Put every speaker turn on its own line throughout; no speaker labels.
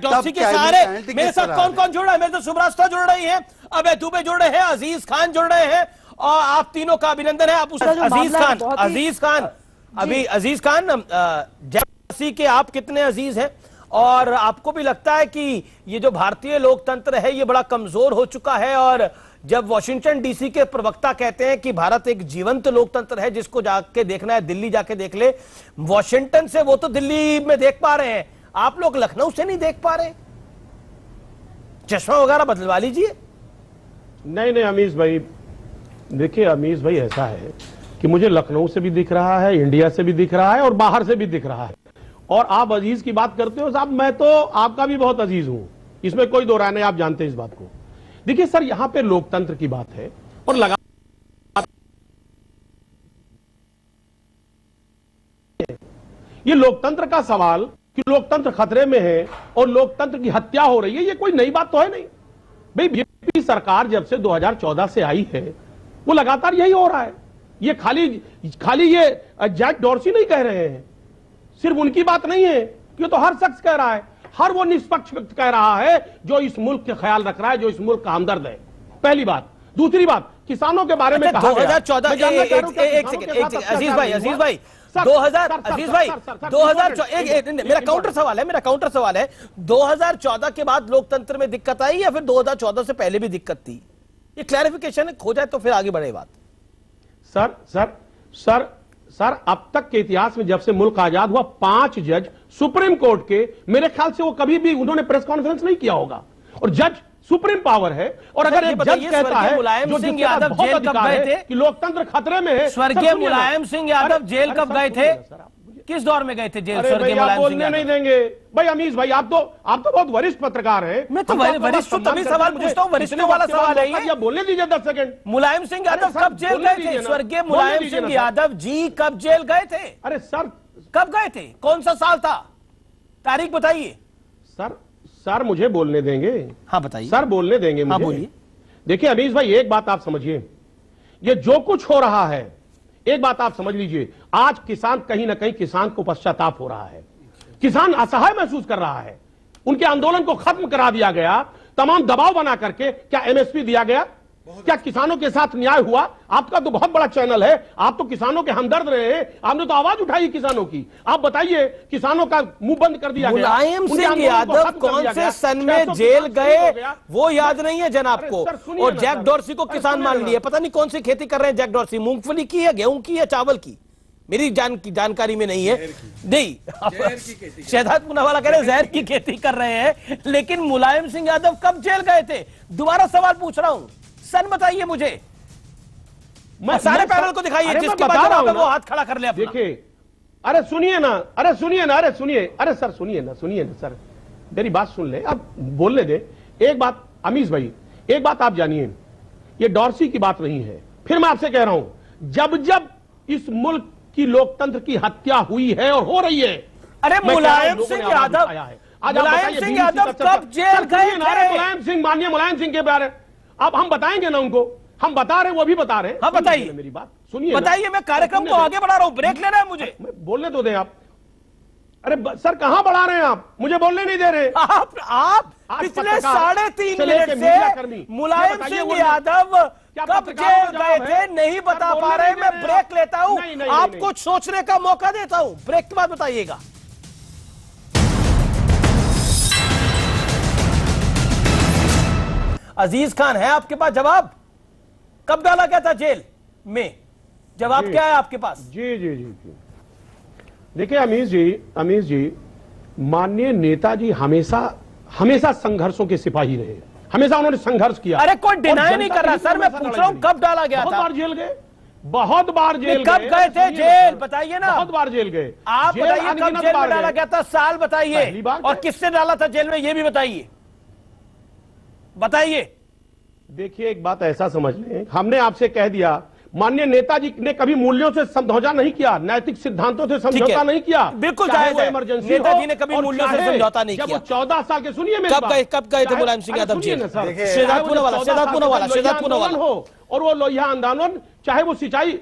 Dorsey के सहारे मेरे साथ कौन कौन जुड़ रहा है? मेरे तो शुभरास्ता जुड़ रही है, अभय दुबे जुड़ रहे हैं, अजीज खान जुड़ रहे हैं, और आप तीनों का अभिनंदन है। आप अजीज खान अभी अजीज खान डॉर्सी के आप कितने अजीज हैं, और आपको भी लगता है कि ये जो भारतीय लोकतंत्र है ये बड़ा कमजोर हो चुका है? और जब वॉशिंगटन डीसी के प्रवक्ता कहते हैं कि भारत एक जीवंत लोकतंत्र है, जिसको जाके देखना है दिल्ली जाके देख ले, वॉशिंगटन से वो तो दिल्ली में देख पा रहे हैं, आप लोग लखनऊ से नहीं देख पा रहे? चश्मा वगैरह बदलवा लीजिए।
नहीं नहीं अमीश भाई, देखिए अमीश भाई, ऐसा है कि मुझे लखनऊ से भी दिख रहा है, इंडिया से भी दिख रहा है और बाहर से भी दिख रहा है। और आप अजीज की बात करते हो साहब, मैं तो आपका भी बहुत अजीज हूं, इसमें कोई दो राय नहीं, आप जानते हैं इस बात को। देखिए सर, यहां पे लोकतंत्र की बात है और ये लोकतंत्र का सवाल कि लोकतंत्र खतरे में है और लोकतंत्र की हत्या हो रही है, ये कोई नई बात तो है नहीं भाई। बीजेपी सरकार जब से 2014 से आई है वो लगातार यही हो रहा है। ये खाली ये जैक डॉर्सी नहीं कह रहे हैं, सिर्फ उनकी बात नहीं है, ये तो हर शख्स कह रहा है, हर वो निष्पक्ष व्यक्ति कह रहा है जो इस मुल्क का ख्याल रख रहा है, जो इस मुल्क का हमदर्द है। पहली बात। दूसरी बात, किसानों के बारे में
2014 अजीज भाई 2014 मेरा काउंटर सवाल है 2014 के बाद लोकतंत्र में दिक्कत आई या फिर 2014 से पहले भी दिक्कत थी? ये क्लैरिफिकेशन हो जाए तो फिर आगे बढ़े बात। सर अब तक के इतिहास में जब से मुल्क आजाद हुआ 5 जज सुप्रीम कोर्ट के, मेरे ख्याल से वो कभी भी उन्होंने प्रेस कॉन्फ्रेंस नहीं किया होगा, और जज सुप्रीम पावर है। और अगर एक जज कहता है मुलायम सिंह यादव जेल कब गए थे
कि लोकतंत्र खतरे में है,
स्वर्गीय मुलायम सिंह यादव जेल कब गए थे? किस दौर में गए थे जेल स्वर्गीय मुलायम सिंह?
बोलने नहीं देंगे भाई अमीश भाई, आप तो बहुत वरिष्ठ पत्रकार हैं।
मैं तो वरिष्ठ तभी सवाल पूछता हूँ, वरिष्ठ वाला सवाल है ये।
बोलने दीजिए 10 सेकंड।
मुलायम सिंह यादव कब जेल गए थे? स्वर्गीय मुलायम सिंह यादव जी कब जेल गए थे?
अरे सर,
कब गए थे? कौन सा साल था? तारीख बताइए।
सर मुझे बोलने देंगे?
हाँ बताइए।
सर बोलने देंगे मुझे?
हाँ बोलिए।
देखिए अमीश भाई, एक बात आप समझिए, ये जो कुछ हो रहा है, एक बात आप समझ लीजिए, आज किसान कहीं ना कहीं किसान को पश्चाताप हो रहा है, किसान असहाय महसूस कर रहा है। उनके आंदोलन को खत्म करा दिया गया, तमाम दबाव बना करके क्या एमएसपी दिया गया? क्या किसानों के साथ न्याय हुआ? आपका तो बहुत बड़ा चैनल है, आप तो किसानों के हमदर्द रहे हैं, आपने तो आवाज उठाई किसानों की। आप बताइए, किसानों का मुंह बंद कर दिया गया।
मुलायम सिंह यादव कौन से सन में जेल गए वो याद नहीं है जनाब को, और जैक डॉर्सी को किसान मान लिए। पता नहीं कौन सी खेती कर रहे हैं जैक डॉर्सी, मूंगफली की है, गेहूं की है, चावल की, मेरी जानकारी में नहीं है। नहीं, शहजाद पूनावाला कह रहे हैं जहर की खेती कर रहे हैं। लेकिन मुलायम सिंह यादव कब जेल गए थे? दोबारा सवाल पूछ रहा हूं, सन बताइए मुझे। मैं सारे पैनल को दिखाइए जिसके बाद वो हाथ खड़ा कर ले अपना।
देखिए, अरे सुनिए ना, अरे सर सुनिए ना सर, मेरी बात सुन ले, अब बोलने दे। एक बात अमीश भाई, एक बात आप जानिए, ये डॉर्सी की बात नहीं है। फिर मैं आपसे कह रहा हूं, जब इस मुल्क की लोकतंत्र की हत्या हुई है और हो रही है।
अरे मुलायम सिंह यादव कब जेल गए?
मुलायम सिंह, मानिए मुलायम सिंह के बारे अब हम बताएंगे ना उनको, हम बता रहे हैं, वो भी बता रहे हैं।
हाँ बताइए,
मेरी बात सुनिए,
बताइए। मैं कार्यक्रम को आगे बढ़ा रहा हूं, ब्रेक ले रहे हैं मुझे।
बोलने तो दें आप। अरे सर कहां बढ़ा रहे हैं आप? मुझे बोलने नहीं दे रहे।
आप पिछले 3.5 मिनट से मुलायम सिंह यादव कब जेल गए थे नहीं बता पा रहे। मैं ब्रेक लेता हूं, आपको सोचने का मौका देता हूं, ब्रेक के बाद बताइएगा। अजीज खान, है आपके पास जवाब? कब डाला गया था जेल में? जवाब क्या है आपके पास?
जी। देखिए अमीश जी, माननीय नेताजी हमेशा संघर्षों के सिपाही रहे, हमेशा उन्होंने संघर्ष किया।
अरे कोई डिनाई नहीं कर रहा सर, मैं पूछ रहा हूं कब डाला गया था?
बहुत बार जेल गए,
कब गए थे जेल? बताइए ना।
बहुत बार जेल गए।
आप बताइए कब जेल में डाला गया था, साल बताइए, और किससे डाला था जेल में ये भी बताइए।
देखिए एक बात ऐसा समझ लें, हमने आपसे कह दिया, माननीय नेताजी ने कभी मूल्यों से समझौता नहीं किया, नैतिक सिद्धांतों से समझौता नहीं किया।
बिल्कुल जायज है, नेताजी ने कभी मूल्यों से समझौता नहीं किया।
14 साल के, सुनिए
कब गए थे मुलायम सिंह यादव जेल? शहजाद पूनावाला
हो और वो लोहिया आंदोलन, चाहे वो सिंचाई,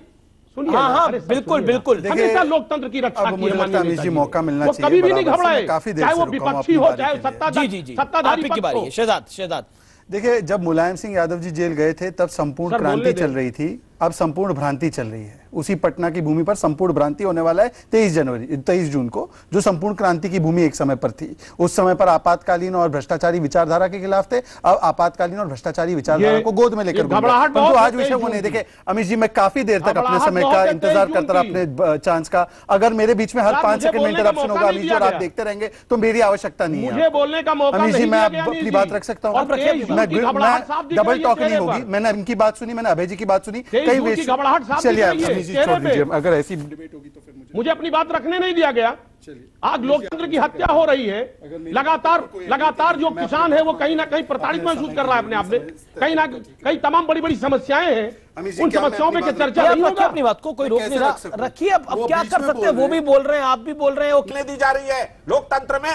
सुनिए
हाँ,
ना,
हाँ,
अरे सर,
बिल्कुल,
सुनिए ना।
बिल्कुल।
देखिए,
हमेशा लोकतंत्र की रक्षा
अब
की
मुझे
है
लगता है
माननीय
अमीश जी
नेताजी।
मौका मिलना
वो
चाहिए
कभी भी नहीं
बराबर से।
घबराए,
मैं काफी देर
चाहे
से
वो
रुका हूं
विपक्षी
अपनी
हो
बारी
चाहे
के लिए।
जी
सत्ताधारी
आपकी
पक्ष
बारी
हो।
है शहजाद।
देखिए, जब मुलायम सिंह यादव जी जेल गए थे तब संपूर्ण
सर, बोलने
क्रांति
दें।
चल रही थी, अब संपूर्ण भ्रांति चल रही है। उसी पटना की भूमि पर संपूर्ण भ्रांति होने वाला है 23 जून को, जो संपूर्ण क्रांति की भूमि एक समय पर थी। उस समय पर आपातकालीन और भ्रष्टाचारी विचारधारा के खिलाफ थे, अब आपातकालीन और भ्रष्टाचारी विचारधारा को गोद में लेकर घूम रहे हैं।
घबराहट
परंतु
बहुत
आज
है
विषय
23
वो नहीं।
जून
देखे अमीश जी, मैं काफी देर तक अपने
घबराहट
समय
बहुत
का
है
इंतजार
23
करता रहा,
जून
अपने चांस का। अगर मेरे बीच में हर
सर,
5
मुझे
सेकंड में
बोलने का
इंटरप्शन
मौका
होगा
नहीं
अमीश जी,
दिया
और आप
गया।
देखते रहेंगे तो मेरी आवश्यकता नहीं है।
मुझे बोलने का मौका
अमीश जी,
नहीं
मैं
दिया गया,
अपनी
अमीश
बात
जी।
रख सकता
और
हूँ।
23 जून की घबराहट साफ दिख
डबल
रही है
टॉक नहीं
चेहरे
होगी।
पर।
मैंने इनकी बात सुनी, मैंने अभय जी की बात सुनी,
23
कई
जून की घबराहट साफ दिख
चलिए
रही है
अमीश जी,
चेहरे
छोड़ दीजिए।
पे।
अगर ऐसी डिबेट होगी तो फिर
मुझे अपनी बात रखने नहीं दिया गया। आज लोकतंत्र की हत्या हो रही है। लगातार जो किसान है वो कहीं ना कहीं प्रताड़ित महसूस कर रहा है अपने आप में। कहीं ना कहीं तमाम बड़ी बड़ी समस्याएं हैं, उन समस्याओं पे चर्चा नहीं
आप
होगा।
अपनी बात को कोई रोक नहीं रहा, रखिए। अब क्या कर सकते हैं, वो भी बोल रहे हैं, आप भी बोल रहे हैं।
दी जा रही है लोकतंत्र में।